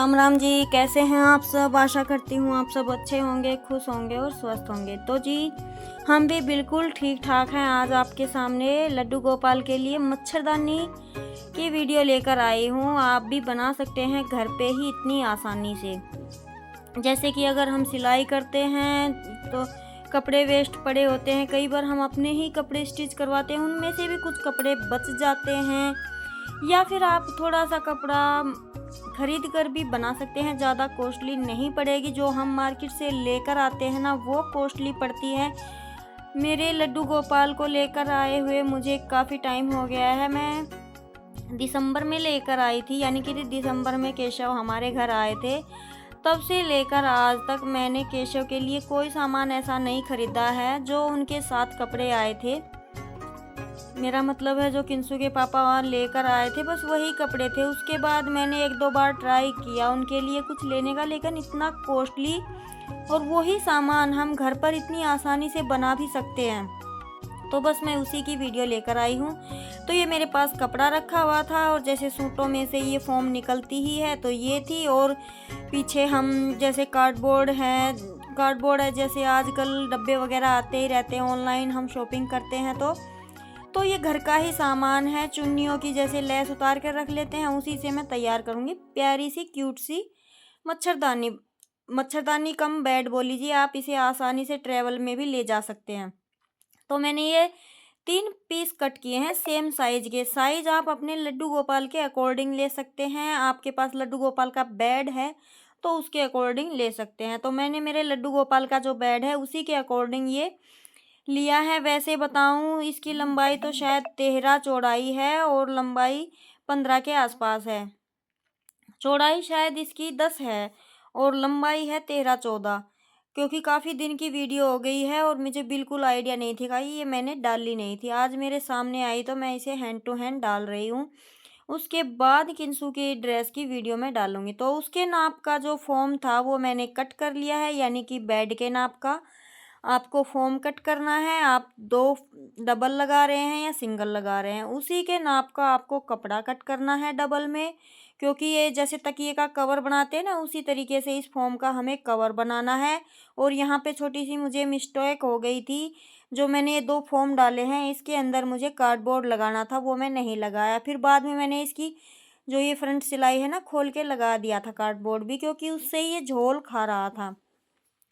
राम राम जी, कैसे हैं आप सब। आशा करती हूँ आप सब अच्छे होंगे, खुश होंगे और स्वस्थ होंगे। तो जी हम भी बिल्कुल ठीक ठाक हैं। आज आपके सामने लड्डू गोपाल के लिए मच्छरदानी की वीडियो लेकर आई हूँ। आप भी बना सकते हैं घर पे ही इतनी आसानी से। जैसे कि अगर हम सिलाई करते हैं तो कपड़े वेस्ट पड़े होते हैं, कई बार हम अपने ही कपड़े स्टिच करवाते हैं, उनमें से भी कुछ कपड़े बच जाते हैं। या फिर आप थोड़ा सा कपड़ा खरीद कर भी बना सकते हैं, ज़्यादा कॉस्टली नहीं पड़ेगी। जो हम मार्केट से लेकर आते हैं ना, वो कॉस्टली पड़ती है। मेरे लड्डू गोपाल को लेकर आए हुए मुझे काफ़ी टाइम हो गया है। मैं दिसंबर में लेकर आई थी, यानी कि दिसंबर में केशव हमारे घर आए थे। तब से लेकर आज तक मैंने केशव के लिए कोई सामान ऐसा नहीं खरीदा है। जो उनके साथ कपड़े आए थे, मेरा मतलब है जो किंसू के पापा लेकर आए थे, बस वही कपड़े थे। उसके बाद मैंने एक दो बार ट्राई किया उनके लिए कुछ लेने का, लेकिन इतना कॉस्टली, और वही सामान हम घर पर इतनी आसानी से बना भी सकते हैं। तो बस मैं उसी की वीडियो लेकर आई हूँ। तो ये मेरे पास कपड़ा रखा हुआ था, और जैसे सूटों में से ये फोम निकलती ही है, तो ये थी। और पीछे हम जैसे कार्डबोर्ड है, जैसे आजकल डब्बे वगैरह आते ही रहते हैं, ऑनलाइन हम शॉपिंग करते हैं। तो ये घर का ही सामान है। चुन्नियों की जैसे लेस उतार कर रख लेते हैं, उसी से मैं तैयार करूँगी प्यारी सी क्यूट सी मच्छरदानी। मच्छरदानी कम बेड बोल लीजिए आप, इसे आसानी से ट्रैवल में भी ले जा सकते हैं। तो मैंने ये 3 पीस कट किए हैं सेम साइज के। साइज आप अपने लड्डू गोपाल के अकॉर्डिंग ले सकते हैं। आपके पास लड्डू गोपाल का बेड है तो उसके अकॉर्डिंग ले सकते हैं। तो मैंने मेरे लड्डू गोपाल का जो बेड है उसी के अकॉर्डिंग ये लिया है। वैसे बताऊं, इसकी लंबाई तो शायद 13 चौड़ाई है और लंबाई 15 के आसपास है। चौड़ाई शायद इसकी 10 है और लंबाई है 13-14। क्योंकि काफ़ी दिन की वीडियो हो गई है और मुझे बिल्कुल आइडिया नहीं थी, ये मैंने डाली नहीं थी। आज मेरे सामने आई तो मैं इसे हैंड टू हैंड डाल रही हूँ। उसके बाद किंसू की ड्रेस की वीडियो में डालूंगी। तो उसके नाप का जो फॉर्म था वो मैंने कट कर लिया है, यानी कि बेड के नाप का आपको फॉर्म कट करना है। आप 2 डबल लगा रहे हैं या सिंगल लगा रहे हैं, उसी के नाप का आपको कपड़ा कट करना है डबल में। क्योंकि ये जैसे तकिए का कवर बनाते हैं ना, उसी तरीके से इस फॉर्म का हमें कवर बनाना है। और यहाँ पे छोटी सी मुझे मिस्टेक हो गई थी। जो मैंने ये 2 फॉर्म डाले हैं, इसके अंदर मुझे कार्डबोर्ड लगाना था, वो मैं नहीं लगाया। फिर बाद में मैंने इसकी जो ये फ्रंट सिलाई है ना, खोल के लगा दिया था कार्डबोर्ड भी, क्योंकि उससे ये झोल खा रहा था।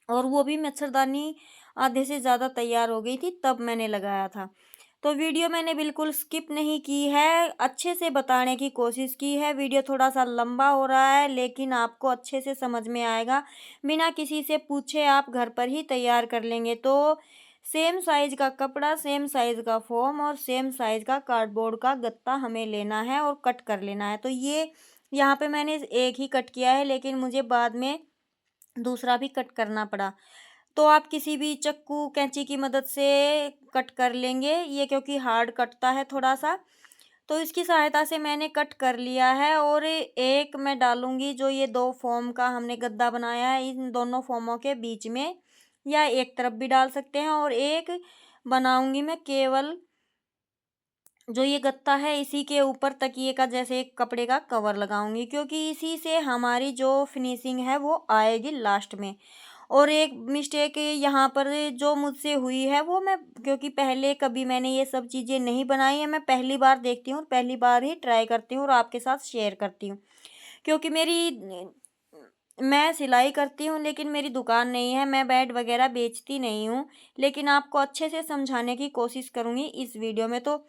और वो भी मच्छरदानी आधे से ज़्यादा तैयार हो गई थी, तब मैंने लगाया था। तो वीडियो मैंने बिल्कुल स्किप नहीं की है, अच्छे से बताने की कोशिश की है। वीडियो थोड़ा सा लंबा हो रहा है, लेकिन आपको अच्छे से समझ में आएगा। बिना किसी से पूछे आप घर पर ही तैयार कर लेंगे। तो सेम साइज़ का कपड़ा, सेम साइज़ का फ़ोम और सेम साइज़ का कार्डबोर्ड का गत्ता हमें लेना है और कट कर लेना है। तो ये यहाँ पे मैंने एक ही कट किया है, लेकिन मुझे बाद में दूसरा भी कट करना पड़ा। तो आप किसी भी चाकू कैंची की मदद से कट कर लेंगे ये, क्योंकि हार्ड कटता है थोड़ा सा। तो इसकी सहायता से मैंने कट कर लिया है। और एक मैं डालूंगी जो ये 2 फॉर्म का हमने गद्दा बनाया है, इन दोनों फॉर्मों के बीच में, या एक तरफ भी डाल सकते हैं। और एक बनाऊंगी मैं केवल जो ये गत्ता है, इसी के ऊपर तकिए का जैसे एक कपड़े का कवर लगाऊंगी, क्योंकि इसी से हमारी जो फिनिशिंग है वो आएगी लास्ट में। और एक मिस्टेक यहाँ पर जो मुझसे हुई है वो मैं, क्योंकि पहले कभी मैंने ये सब चीज़ें नहीं बनाई है, मैं पहली बार देखती हूँ और पहली बार ही ट्राई करती हूँ और आपके साथ शेयर करती हूँ। क्योंकि मैं सिलाई करती हूँ, लेकिन मेरी दुकान नहीं है, मैं बेड वगैरह बेचती नहीं हूँ। लेकिन आपको अच्छे से समझाने की कोशिश करूँगी इस वीडियो में। तो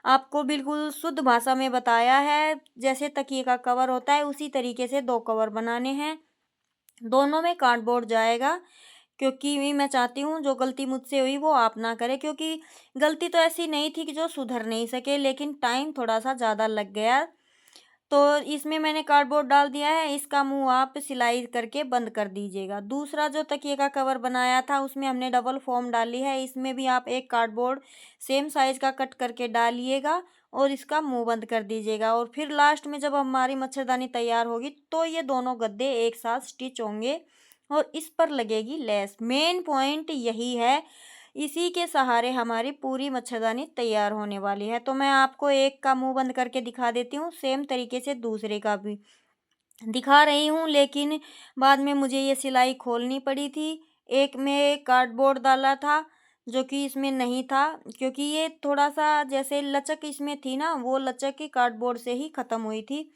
आपको बिल्कुल शुद्ध भाषा में बताया है, जैसे तकिए का कवर होता है उसी तरीके से 2 कवर बनाने हैं। दोनों में कार्डबोर्ड जाएगा, क्योंकि मैं चाहती हूँ जो गलती मुझसे हुई वो आप ना करें। क्योंकि गलती तो ऐसी नहीं थी कि जो सुधर नहीं सके, लेकिन टाइम थोड़ा सा ज़्यादा लग गया। तो इसमें मैंने कार्डबोर्ड डाल दिया है, इसका मुंह आप सिलाई करके बंद कर दीजिएगा। दूसरा जो तकिए का कवर बनाया था उसमें हमने डबल फॉर्म डाली है, इसमें भी आप एक कार्डबोर्ड सेम साइज का कट करके डालिएगा और इसका मुंह बंद कर दीजिएगा। और फिर लास्ट में जब हमारी मच्छरदानी तैयार होगी तो ये दोनों गद्दे एक साथ स्टिच होंगे और इस पर लगेगी लेस। मेन पॉइंट यही है, इसी के सहारे हमारी पूरी मच्छरदानी तैयार होने वाली है। तो मैं आपको एक का मुंह बंद करके दिखा देती हूँ, सेम तरीके से दूसरे का भी। दिखा रही हूँ, लेकिन बाद में मुझे ये सिलाई खोलनी पड़ी थी। एक में कार्डबोर्ड डाला था जो कि इसमें नहीं था, क्योंकि ये थोड़ा-सा जैसे लचक इसमें थी ना, वो लचक ही कार्डबोर्ड से ही ख़त्म हुई थी।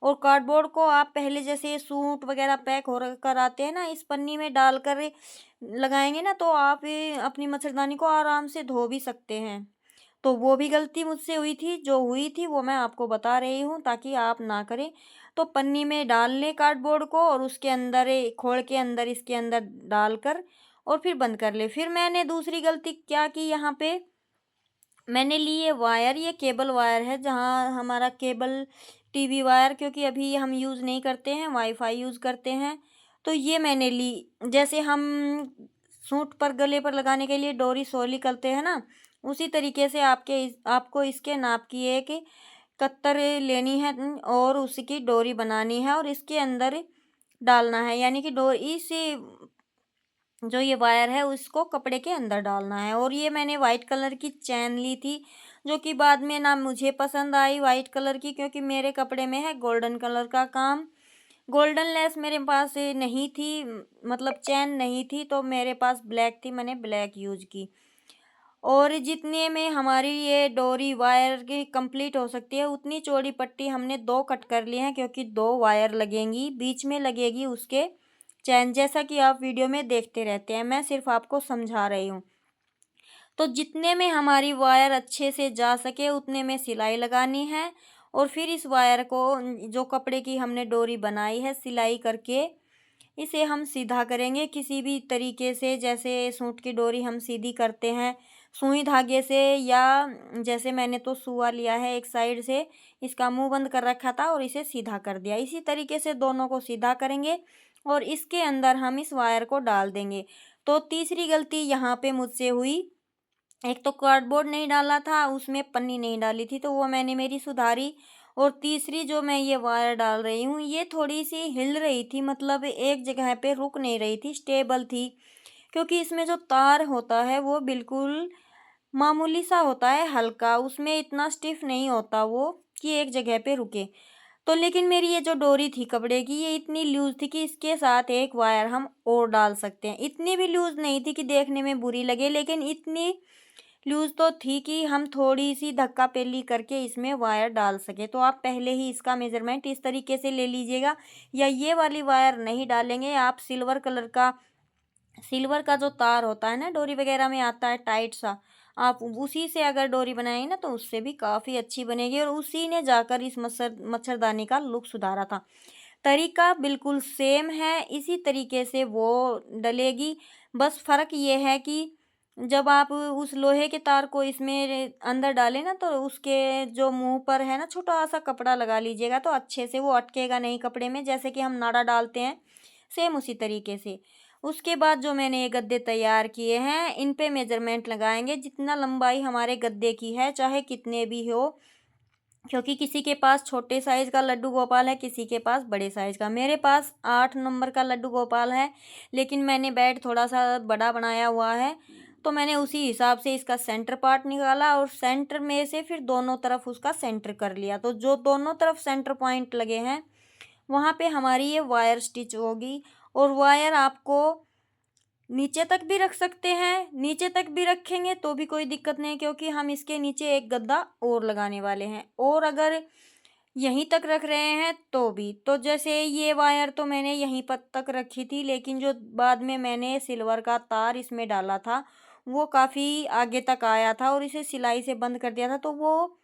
और कार्डबोर्ड को आप पहले जैसे सूट वग़ैरह पैक हो र कर आते हैं ना, इस पन्नी में डालकर लगाएँगे ना, तो आप ये अपनी मच्छरदानी को आराम से धो भी सकते हैं। तो वो भी गलती मुझसे हुई थी, जो हुई थी वो मैं आपको बता रही हूँ ताकि आप ना करें। तो पन्नी में डाल लें कार्डबोर्ड को और उसके अंदर खोल के अंदर इसके अंदर डालकर और फिर बंद कर लें। फिर मैंने दूसरी गलती क्या की यहाँ पे, मैंने ली ये वायर, ये केबल वायर है, जहाँ हमारा केबल टीवी वायर, क्योंकि अभी हम यूज़ नहीं करते हैं, वाईफ़ाई यूज़ करते हैं। तो ये मैंने ली, जैसे हम सूट पर गले पर लगाने के लिए डोरी सोली करते हैं ना, उसी तरीके से आपको इसके नाप की एक कत्तर लेनी है, और उसकी डोरी बनानी है और इसके अंदर डालना है। यानी कि डोरी से जो ये वायर है उसको कपड़े के अंदर डालना है। और ये मैंने वाइट कलर की चैन ली थी, जो कि बाद में ना मुझे पसंद आई वाइट कलर की, क्योंकि मेरे कपड़े में है गोल्डन कलर का काम। गोल्डन लेस मेरे पास नहीं थी, मतलब चैन नहीं थी, तो मेरे पास ब्लैक थी, मैंने ब्लैक यूज की। और जितने में हमारी ये डोरी वायर की कंप्लीट हो सकती है, उतनी चौड़ी पट्टी हमने 2 कट कर ली है, क्योंकि 2 वायर लगेंगी, बीच में लगेगी उसके चैन, जैसा कि आप वीडियो में देखते रहते हैं, मैं सिर्फ आपको समझा रही हूँ। तो जितने में हमारी वायर अच्छे से जा सके उतने में सिलाई लगानी है, और फिर इस वायर को, जो कपड़े की हमने डोरी बनाई है सिलाई करके, इसे हम सीधा करेंगे किसी भी तरीके से। जैसे सूट की डोरी हम सीधी करते हैं सुई धागे से, या जैसे मैंने तो सुआ लिया है एक साइड से, इसका मुंह बंद कर रखा था और इसे सीधा कर दिया। इसी तरीके से दोनों को सीधा करेंगे और इसके अंदर हम इस वायर को डाल देंगे। तो तीसरी गलती यहाँ पे मुझसे हुई, एक तो कार्डबोर्ड नहीं डाला था, उसमें पन्नी नहीं डाली थी, तो वो मैंने मेरी सुधारी। और तीसरी जो मैं ये वायर डाल रही हूँ, ये थोड़ी सी हिल रही थी, मतलब एक जगह पे रुक नहीं रही थी, स्टेबल थी, क्योंकि इसमें जो तार होता है वो बिल्कुल मामूली सा होता है, हल्का, उसमें इतना स्टिफ नहीं होता वो कि एक जगह पे रुके। तो लेकिन मेरी ये जो डोरी थी कपड़े की, ये इतनी लूज़ थी कि इसके साथ एक वायर हम और डाल सकते हैं। इतनी भी लूज़ नहीं थी कि देखने में बुरी लगे, लेकिन इतनी लूज़ तो थी कि हम थोड़ी-सी धक्का-पेली करके इसमें वायर डाल सकें। तो आप पहले ही इसका मेज़रमेंट इस तरीके से ले लीजिएगा, या ये वाली वायर नहीं डालेंगे आप, सिल्वर का जो तार होता है ना, डोरी वगैरह में आता है टाइट सा, आप उसी से अगर डोरी बनाएंगे ना, तो उससे भी काफ़ी अच्छी बनेगी, और उसी ने जाकर इस मच्छरदानी का लुक सुधारा था। तरीका बिल्कुल सेम है, इसी तरीके से वो डलेगी। बस फ़र्क ये है कि जब आप उस लोहे के तार को इसमें अंदर डालें ना, तो उसके जो मुंह पर है ना, छोटा सा कपड़ा लगा लीजिएगा, तो अच्छे से वो अटकेगा नहीं कपड़े में, जैसे कि हम नाड़ा डालते हैं, सेम उसी तरीके से। उसके बाद जो मैंने ये गद्दे तैयार किए हैं, इन पे मेजरमेंट लगाएंगे, जितना लंबाई हमारे गद्दे की है, चाहे कितने भी हो, क्योंकि किसी के पास छोटे साइज़ का लड्डू गोपाल है, किसी के पास बड़े साइज़ का। मेरे पास 8 नंबर का लड्डू गोपाल है, लेकिन मैंने बेड थोड़ा-सा बड़ा बनाया हुआ है, तो मैंने उसी हिसाब से इसका सेंटर पार्ट निकाला और सेंटर में से फिर दोनों तरफ उसका सेंटर कर लिया। तो जो दोनों तरफ सेंटर पॉइंट लगे हैं, वहाँ पे हमारी ये वायर स्टिच होगी। और वायर आपको नीचे तक भी रख सकते हैं, नीचे तक भी रखेंगे तो भी कोई दिक्कत नहीं, क्योंकि हम इसके नीचे एक गद्दा और लगाने वाले हैं। और अगर यहीं तक रख रहे हैं तो भी, तो जैसे ये वायर तो मैंने यहीं पर तक रखी थी, लेकिन जो बाद में मैंने सिल्वर का तार इसमें डाला था, वो काफ़ी आगे तक आया था और इसे सिलाई से बंद कर दिया था, तो वो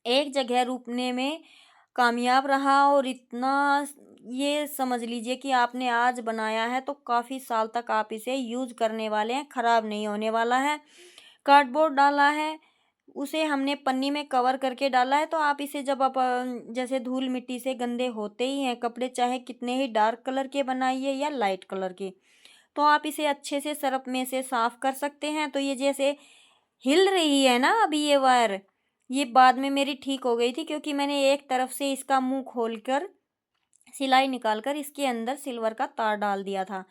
एक जगह रुकने में कामयाब रहा। और इतना, ये समझ लीजिए कि आपने आज बनाया है तो काफ़ी साल तक आप इसे यूज़ करने वाले हैं, ख़राब नहीं होने वाला है। कार्डबोर्ड डाला है, उसे हमने पन्नी में कवर करके डाला है, तो आप इसे जब आप जैसे धूल मिट्टी से गंदे होते ही हैं कपड़े, चाहे कितने ही डार्क कलर के बनाइए या लाइट कलर के, तो आप इसे अच्छे से सरफ में से साफ़ कर सकते हैं। तो ये जैसे हिल रही है ना अभी ये वायर, ये बाद में मेरी ठीक हो गई थी, क्योंकि मैंने एक तरफ से इसका मुंह खोलकर सिलाई निकालकर इसके अंदर सिल्वर का तार डाल दिया था।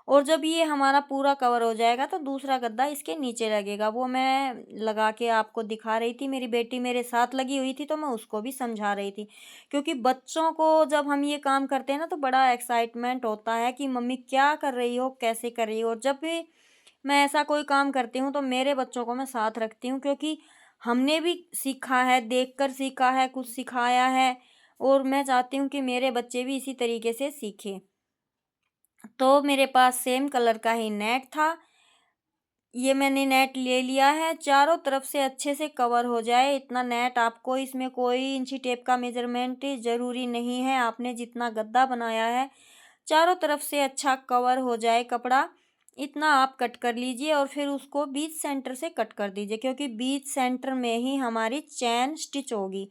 और जब ये हमारा पूरा कवर हो जाएगा तो दूसरा गद्दा इसके नीचे लगेगा। वो मैं लगा के आपको दिखा रही थी, मेरी बेटी मेरे साथ लगी हुई थी तो मैं उसको भी समझा रही थी। क्योंकि बच्चों को जब हम ये काम करते हैं ना तो बड़ा एक्साइटमेंट होता है कि मम्मी क्या कर रही हो, कैसे कर रही हो। और जब भी मैं ऐसा कोई काम करती हूँ तो मेरे बच्चों को मैं साथ रखती हूँ, क्योंकि हमने भी सीखा है, देखकर सीखा है, कुछ सिखाया है, और मैं चाहती हूँ कि मेरे बच्चे भी इसी तरीके से सीखें। तो मेरे पास सेम कलर का ही नेट था। ये मैंने नेट ले लिया है, चारों तरफ से अच्छे से कवर हो जाए इतना नेट। आपको इसमें कोई इंची टेप का मेजरमेंट ज़रूरी नहीं है, आपने जितना गद्दा बनाया है चारों तरफ से अच्छा कवर हो जाए कपड़ा, इतना आप कट कर लीजिए। और फिर उसको बीच सेंटर से कट कर दीजिए, क्योंकि बीच सेंटर में ही हमारी चैन स्टिच होगी।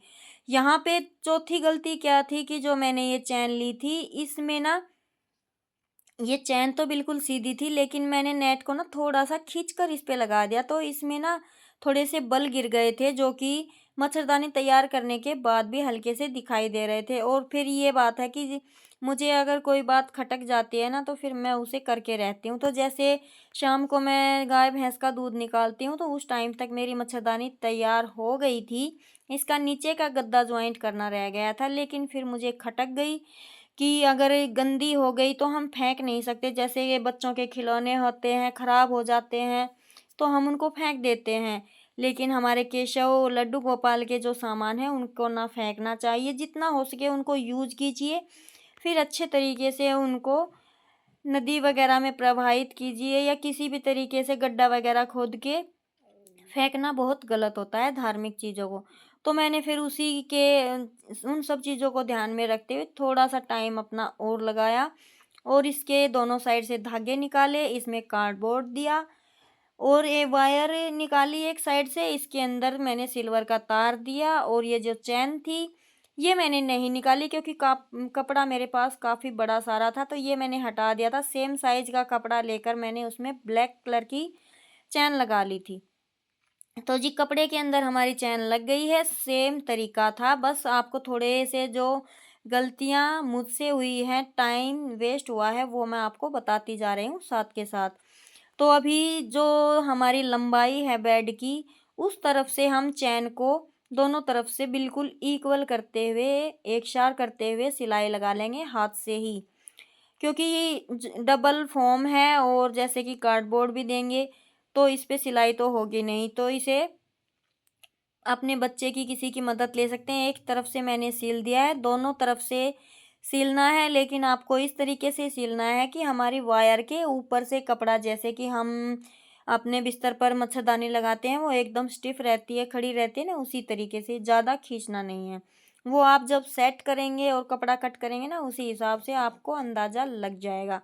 यहाँ पे चौथी गलती क्या थी कि जो मैंने ये चैन ली थी इसमें ना, ये चैन तो बिल्कुल सीधी थी लेकिन मैंने नेट को ना थोड़ा-सा खींचकर इस पे लगा दिया, तो इसमें ना थोड़े से बल गिर गए थे, जो कि मच्छरदानी तैयार करने के बाद भी हल्के से दिखाई दे रहे थे। और फिर ये बात है कि मुझे अगर कोई बात खटक जाती है ना तो फिर मैं उसे करके रहती हूँ। तो जैसे शाम को मैं गाय-भैंस का दूध निकालती हूँ तो उस टाइम तक मेरी मच्छरदानी तैयार हो गई थी। इसका नीचे का गद्दा जॉइंट करना रह गया था, लेकिन फिर मुझे खटक गई कि अगर ये गंदी हो गई तो हम फेंक नहीं सकते। जैसे ये बच्चों के खिलौने होते हैं, खराब हो जाते हैं, तो हम उनको फेंक देते हैं। लेकिन हमारे केशव, लड्डू गोपाल के जो सामान हैं उनको ना फेंकना चाहिए, जितना हो सके उनको यूज़ कीजिए। फिर अच्छे तरीके से उनको नदी वगैरह में प्रवाहित कीजिए, या किसी भी तरीके से गड्ढा वगैरह खोद के फेंकना बहुत गलत होता है धार्मिक चीज़ों को। तो मैंने फिर उसी के उन सब चीज़ों को ध्यान में रखते हुए थोड़ा-सा टाइम अपना और लगाया, और इसके दोनों साइड से धागे निकाले, इसमें कार्डबोर्ड दिया और ये वायर निकाली एक साइड से, इसके अंदर मैंने सिल्वर का तार दिया। और ये जो चैन थी, ये मैंने नहीं निकाली क्योंकि कपड़ा मेरे पास काफ़ी बड़ा सारा था, तो ये मैंने हटा दिया था। सेम साइज़ का कपड़ा लेकर मैंने उसमें ब्लैक कलर की चैन लगा ली थी। तो जी कपड़े के अंदर हमारी चैन लग गई है, सेम तरीका था। बस आपको थोड़े से जो गलतियाँ मुझसे हुई हैं, टाइम वेस्ट हुआ है, वो मैं आपको बताती जा रही हूँ साथ के साथ। तो अभी जो हमारी लंबाई है बेड की, उस तरफ से हम चैन को दोनों तरफ से बिल्कुल इक्वल करते हुए, एकसार करते हुए सिलाई लगा लेंगे हाथ से ही। क्योंकि ये डबल फॉर्म है और जैसे कि कार्डबोर्ड भी देंगे तो इस पे सिलाई तो होगी नहीं, तो इसे अपने बच्चे की किसी की मदद ले सकते हैं। एक तरफ से मैंने सिल दिया है, दोनों तरफ से सिलना है, लेकिन आपको इस तरीके से सिलना है कि हमारी वायर के ऊपर से कपड़ा, जैसे कि हम अपने बिस्तर पर मच्छरदानी लगाते हैं वो एकदम स्टिफ रहती है, खड़ी रहती है ना, उसी तरीके से, ज़्यादा खींचना नहीं है। वो आप जब सेट करेंगे और कपड़ा कट करेंगे ना, उसी हिसाब से आपको अंदाज़ा लग जाएगा।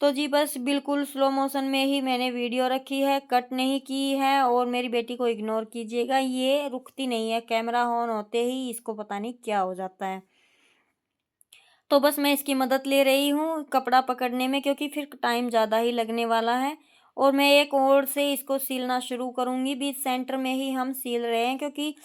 तो जी बस बिल्कुल स्लो मोशन में ही मैंने वीडियो रखी है, कट नहीं की है, और मेरी बेटी को इग्नोर कीजिएगा, ये रुकती नहीं है, कैमरा ऑन होते ही इसको पता नहीं क्या हो जाता है। तो बस मैं इसकी मदद ले रही हूँ कपड़ा पकड़ने में, क्योंकि फिर टाइम ज़्यादा ही लगने वाला है। और मैं एक ओर से इसको सिलना शुरू करूँगी, बीच सेंटर में ही हम सिल रहे हैं, क्योंकि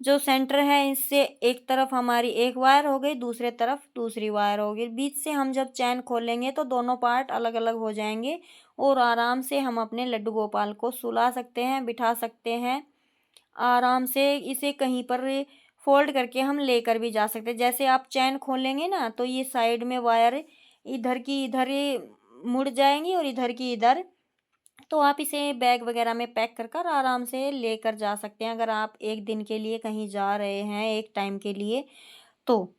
जो सेंटर है इससे एक तरफ हमारी एक वायर हो गई, दूसरे तरफ दूसरी वायर होगी। बीच से हम जब चैन खोलेंगे तो दोनों पार्ट अलग अलग हो जाएंगे, और आराम से हम अपने लड्डू गोपाल को सुला सकते हैं, बिठा सकते हैं। आराम से इसे कहीं पर फ़ोल्ड करके हम लेकर भी जा सकते हैं। जैसे आप चैन खोलेंगे ना तो ये साइड में वायर इधर की इधर ही मुड़ जाएँगी और इधर की इधर। तो आप इसे बैग वग़ैरह में पैक कर कर आराम से लेकर जा सकते हैं, अगर आप 1 दिन के लिए कहीं जा रहे हैं, एक टाइम के लिए तो।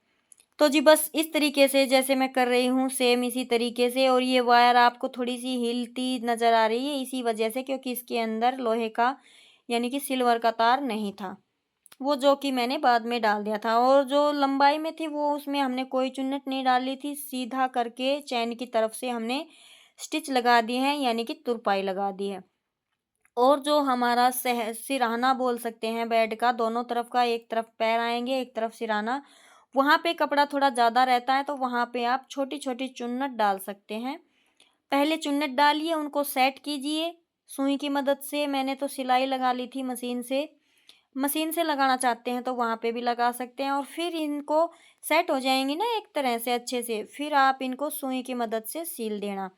तो जी बस इस तरीके से जैसे मैं कर रही हूँ सेम इसी तरीके से। और ये वायर आपको थोड़ी-सी हिलती नज़र आ रही है इसी वजह से, क्योंकि इसके अंदर लोहे का यानी कि सिल्वर का तार नहीं था। वो जो कि मैंने बाद में डाल दिया था, और जो लंबाई में थी वो उसमें हमने कोई चुन्नट नहीं डाली थी, सीधा करके चैन की तरफ से हमने स्टिच लगा दिए हैं, यानी कि तुरपाई लगा दी है। और जो हमारा सिरहाना बोल सकते हैं बेड का, दोनों तरफ का, एक तरफ पैर आएँगे, एक तरफ सिरहाना, वहाँ पे कपड़ा थोड़ा ज़्यादा रहता है तो वहाँ पे आप छोटी-छोटी चुन्नट डाल सकते हैं। पहले चुन्नट डालिए, उनको सेट कीजिए सुई की मदद से। मैंने तो सिलाई लगा ली थी मशीन से। मशीन से लगाना चाहते हैं तो वहाँ पे भी लगा सकते हैं, और फिर इनको सेट हो जाएँगी ना एक तरह से अच्छे से, फिर आप इनको सुई की मदद से सील देना।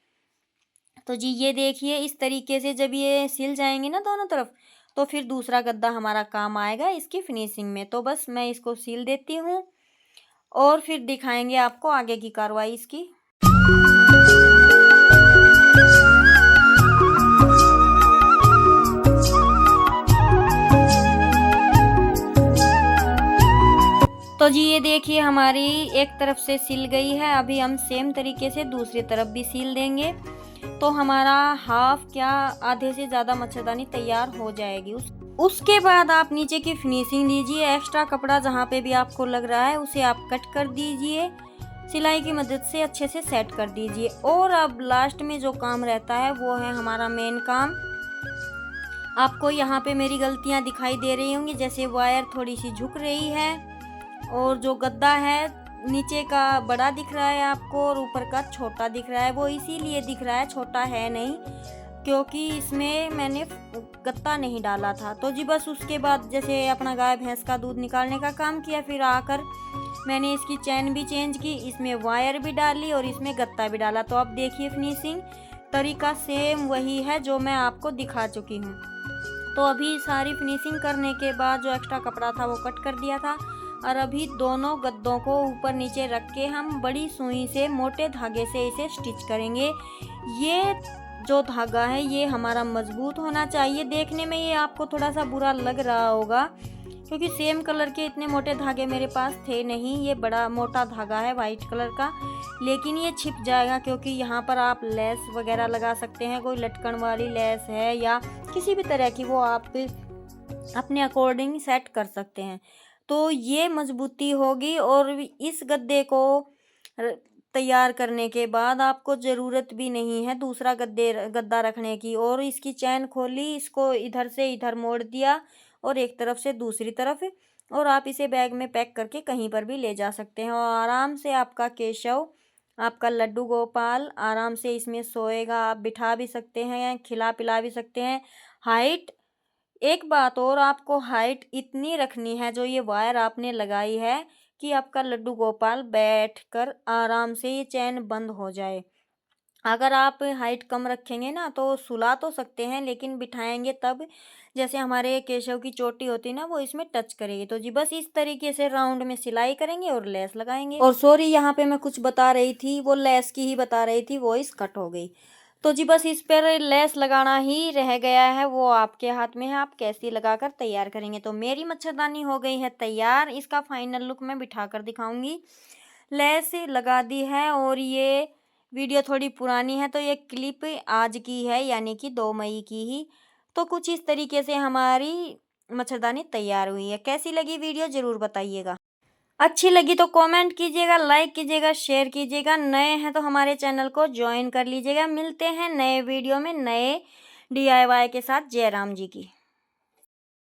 तो जी ये देखिए, इस तरीके से जब ये सिल जाएंगे ना दोनों तरफ, तो फिर दूसरा गद्दा हमारा काम आएगा इसकी फिनिशिंग में। तो बस मैं इसको सील देती हूँ और फिर दिखाएंगे आपको आगे की कार्रवाई इसकी। तो जी ये देखिए, हमारी एक तरफ से सिल गई है। अभी हम सेम तरीके से दूसरी तरफ भी सील देंगे, तो हमारा हाफ क्या आधे से ज़्यादा मच्छरदानी तैयार हो जाएगी। उसके बाद आप नीचे की फिनिशिंग दीजिए। एक्स्ट्रा कपड़ा जहाँ पे भी आपको लग रहा है उसे आप कट कर दीजिए, सिलाई की मदद से अच्छे से सेट कर दीजिए। और अब लास्ट में जो काम रहता है वो है हमारा मेन काम। आपको यहाँ पे मेरी गलतियाँ दिखाई दे रही होंगी, जैसे वायर थोड़ी सी झुक रही है और जो गद्दा है नीचे का बड़ा दिख रहा है आपको और ऊपर का छोटा दिख रहा है। वो इसीलिए दिख रहा है, छोटा है नहीं, क्योंकि इसमें मैंने गत्ता नहीं डाला था। तो जी बस उसके बाद जैसे अपना गाय भैंस का दूध निकालने का काम किया, फिर आकर मैंने इसकी चैन भी चेंज की, इसमें वायर भी डाली और इसमें गत्ता भी डाला। तो अब देखिए फिनिशिंग तरीका सेम वही है जो मैं आपको दिखा चुकी हूँ। तो अभी सारी फिनिशिंग करने के बाद जो एक्स्ट्रा कपड़ा था वो कट कर दिया था और अभी दोनों गद्दों को ऊपर नीचे रख के हम बड़ी सुई से मोटे धागे से इसे स्टिच करेंगे। ये जो धागा है ये हमारा मजबूत होना चाहिए। देखने में ये आपको थोड़ा सा बुरा लग रहा होगा क्योंकि सेम कलर के इतने मोटे धागे मेरे पास थे नहीं। ये बड़ा मोटा धागा है वाइट कलर का, लेकिन ये छिप जाएगा क्योंकि यहाँ पर आप लेस वगैरह लगा सकते हैं। कोई लटकन वाली लेस है या किसी भी तरह की, वो आप अपने अकॉर्डिंग सेट कर सकते हैं। तो ये मजबूती होगी। और इस गद्दे को तैयार करने के बाद आपको ज़रूरत भी नहीं है दूसरा गद्दा रखने की। और इसकी चैन खोली, इसको इधर से इधर मोड़ दिया और एक तरफ से दूसरी तरफ, और आप इसे बैग में पैक करके कहीं पर भी ले जा सकते हैं। और आराम से आपका केशव, आपका लड्डू गोपाल आराम से इसमें सोएगा। आप बिठा भी सकते हैं, खिला पिला भी सकते हैं। हाइट, एक बात और, आपको हाइट इतनी रखनी है जो ये वायर आपने लगाई है कि आपका लड्डू गोपाल बैठकर आराम से ये चैन बंद हो जाए। अगर आप हाइट कम रखेंगे ना तो सुला तो सकते हैं, लेकिन बिठाएंगे तब जैसे हमारे केशव की चोटी होती है ना, वो इसमें टच करेगी। तो जी बस इस तरीके से राउंड में सिलाई करेंगे और लेस लगाएंगे। और सॉरी, यहाँ पे मैं कुछ बता रही थी, वो लेस की ही बता रही थी, वॉइस कट हो गई। तो जी बस इस पर लेस लगाना ही रह गया है, वो आपके हाथ में है, आप कैसी लगाकर तैयार करेंगे। तो मेरी मच्छरदानी हो गई है तैयार। इसका फाइनल लुक मैं बिठा कर दिखाऊंगी। लेस लगा दी है और ये वीडियो थोड़ी पुरानी है तो ये क्लिप आज की है, यानी कि 2 मई की ही। तो कुछ इस तरीके से हमारी मच्छरदानी तैयार हुई है। कैसी लगी वीडियो ज़रूर बताइएगा। अच्छी लगी तो कमेंट कीजिएगा, लाइक कीजिएगा, शेयर कीजिएगा। नए हैं तो हमारे चैनल को ज्वाइन कर लीजिएगा। मिलते हैं नए वीडियो में नए DIY के साथ। जय राम जी की।